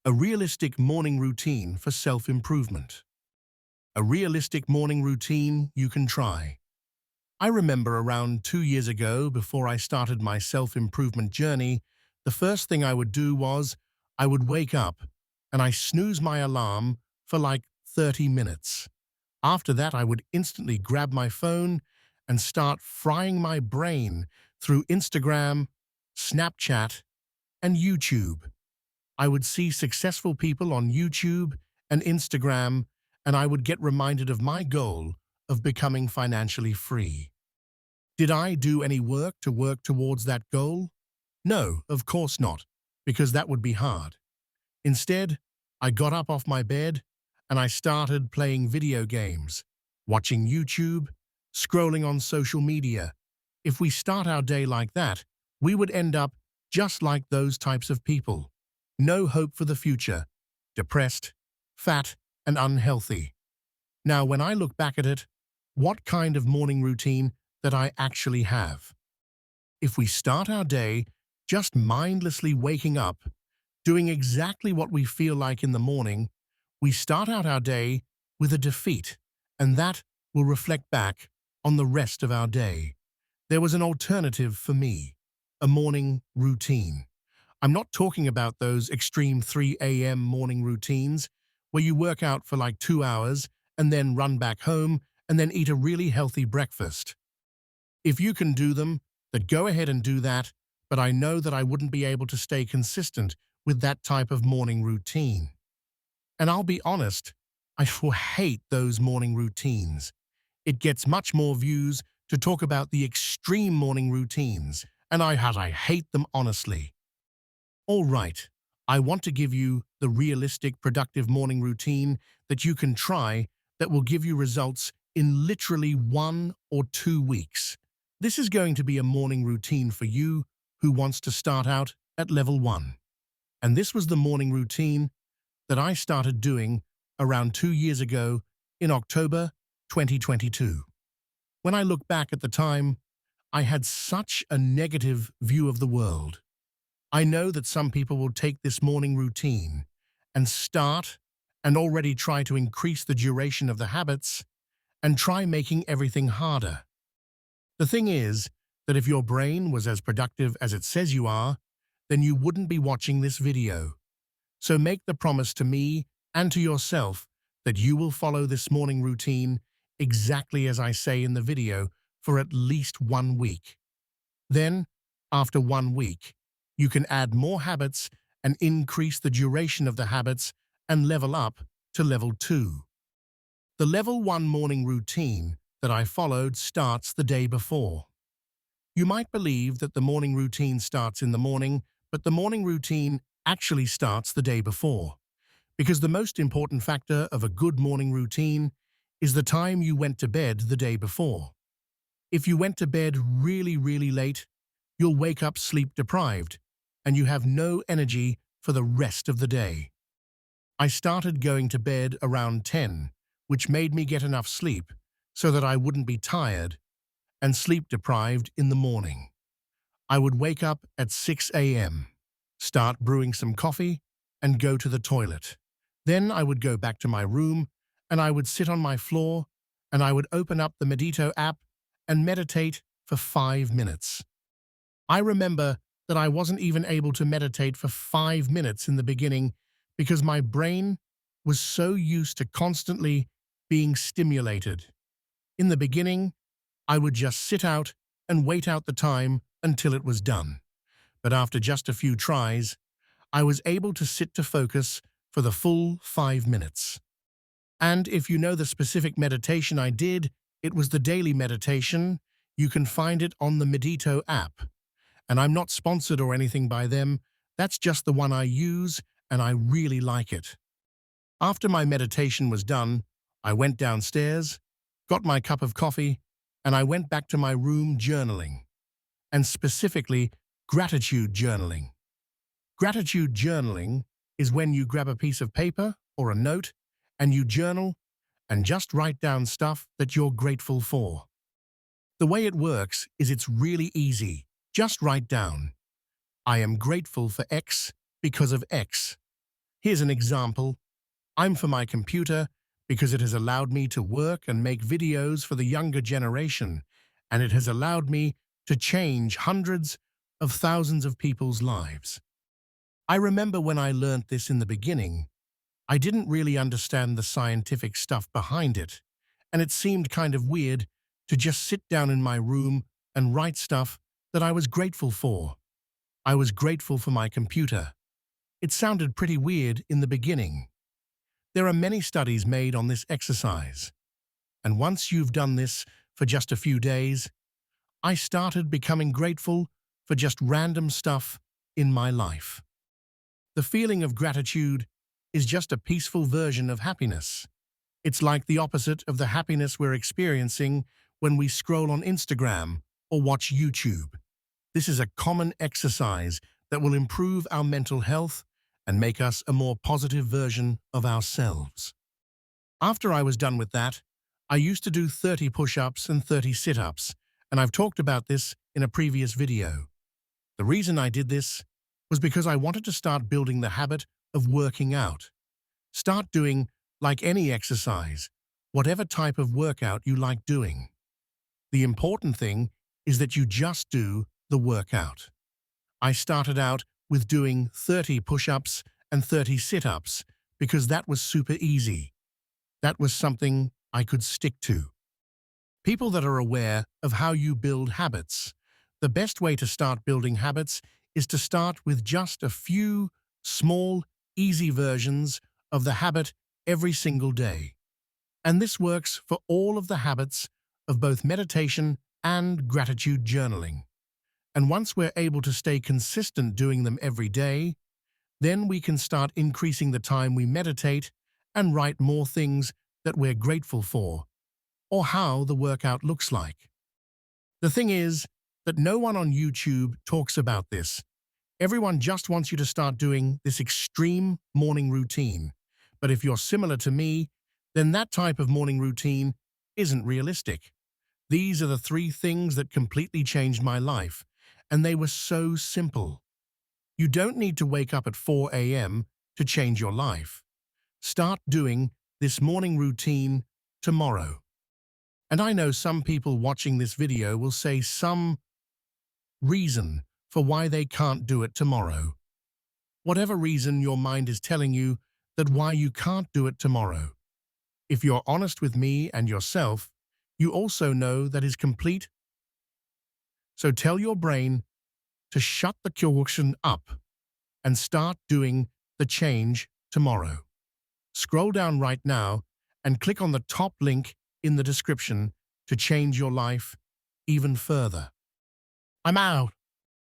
A realistic morning routine for self-improvement. A realistic morning routine you can try. I remember around 2 years ago, before I started my self-improvement journey, the first thing I would do was I would wake up and I snooze my alarm for like 30 minutes. After that, I would instantly grab my phone and start frying my brain through Instagram, Snapchat, and YouTube. I would see successful people on YouTube and Instagram, and I would get reminded of my goal of becoming financially free. Did I do any work to work towards that goal? No, of course not, because that would be hard. Instead, I got up off my bed and I started playing video games, watching YouTube, scrolling on social media. If we start our day like that, we would end up just like those types of people. No hope for the future, depressed, fat, and unhealthy. Now, when I look back at it, what kind of morning routine that I actually have? If we start our day just mindlessly waking up, doing exactly what we feel like in the morning, we start out our day with a defeat, and that will reflect back on the rest of our day. There was an alternative for me, a morning routine. I'm not talking about those extreme 3 a.m. morning routines where you work out for like 2 hours and then run back home and then eat a really healthy breakfast. If you can do them, then go ahead and do that, but I know that I wouldn't be able to stay consistent with that type of morning routine. And I'll be honest, I hate those morning routines. It gets much more views to talk about the extreme morning routines, and I hate them honestly. All right, I want to give you the realistic, productive morning routine that you can try that will give you results in literally 1 or 2 weeks. This is going to be a morning routine for you who wants to start out at level 1. And this was the morning routine that I started doing around 2 years ago in October 2022. When I look back at the time, I had such a negative view of the world. I know that some people will take this morning routine and start and already try to increase the duration of the habits and try making everything harder. The thing is that if your brain was as productive as it says you are, then you wouldn't be watching this video. So make the promise to me and to yourself that you will follow this morning routine exactly as I say in the video for at least 1 week. Then, after 1 week, you can add more habits and increase the duration of the habits and level up to level 2. The level 1 morning routine that I followed starts the day before. You might believe that the morning routine starts in the morning, but the morning routine actually starts the day before. Because the most important factor of a good morning routine is the time you went to bed the day before. If you went to bed really, really late, you'll wake up sleep deprived, and you have no energy for the rest of the day. I started going to bed around 10, which made me get enough sleep so that I wouldn't be tired and sleep deprived in the morning. I would wake up at 6 a.m., start brewing some coffee, and go to the toilet. Then I would go back to my room, and I would sit on my floor, and I would open up the Medito app and meditate for 5 minutes. I remember that I wasn't even able to meditate for 5 minutes in the beginning because my brain was so used to constantly being stimulated. In the beginning, I would just sit out and wait out the time until it was done. But after just a few tries, I was able to sit to focus for the full 5 minutes. And if you know the specific meditation I did, it was the daily meditation. You can find it on the Medito app. And I'm not sponsored or anything by them. That's just the one I use, and I really like it. After my meditation was done, I went downstairs, got my cup of coffee, and I went back to my room journaling. And specifically, gratitude journaling. Gratitude journaling is when you grab a piece of paper or a note and you journal and just write down stuff that you're grateful for. The way it works is it's really easy. Just write down, I am grateful for X because of X. Here's an example. I'm for my computer because it has allowed me to work and make videos for the younger generation, and it has allowed me to change hundreds of thousands of people's lives. I remember when I learnt this in the beginning, I didn't really understand the scientific stuff behind it, and it seemed kind of weird to just sit down in my room and write stuff that I was grateful for. I was grateful for my computer. It sounded pretty weird in the beginning. There are many studies made on this exercise, and once you've done this for just a few days, I started becoming grateful for just random stuff in my life. The feeling of gratitude is just a peaceful version of happiness. It's like the opposite of the happiness we're experiencing when we scroll on Instagram or watch YouTube. This is a common exercise that will improve our mental health and make us a more positive version of ourselves. After I was done with that, I used to do 30 push-ups and 30 sit-ups, and I've talked about this in a previous video. The reason I did this was because I wanted to start building the habit of working out. Start doing like any exercise, whatever type of workout you like doing. The important thing is that you just do the workout. I started out with doing 30 push-ups and 30 sit-ups because that was super easy. That was something I could stick to. People that are aware of how you build habits. The best way to start building habits is to start with just a few small, easy versions of the habit every single day. And this works for all of the habits of both meditation and gratitude journaling. And once we're able to stay consistent doing them every day, then we can start increasing the time we meditate and write more things that we're grateful for, or how the workout looks like. The thing is that no one on YouTube talks about this. Everyone just wants you to start doing this extreme morning routine. But if you're similar to me, then that type of morning routine isn't realistic. These are the 3 things that completely changed my life, and they were so simple. You don't need to wake up at 4 a.m. to change your life. Start doing this morning routine tomorrow. And I know some people watching this video will say some reason for why they can't do it tomorrow. Whatever reason your mind is telling you that why you can't do it tomorrow. If you're honest with me and yourself, you also know that is complete. So tell your brain to shut the question up and start doing the change tomorrow. Scroll down right now and click on the top link in the description to change your life even further. I'm out.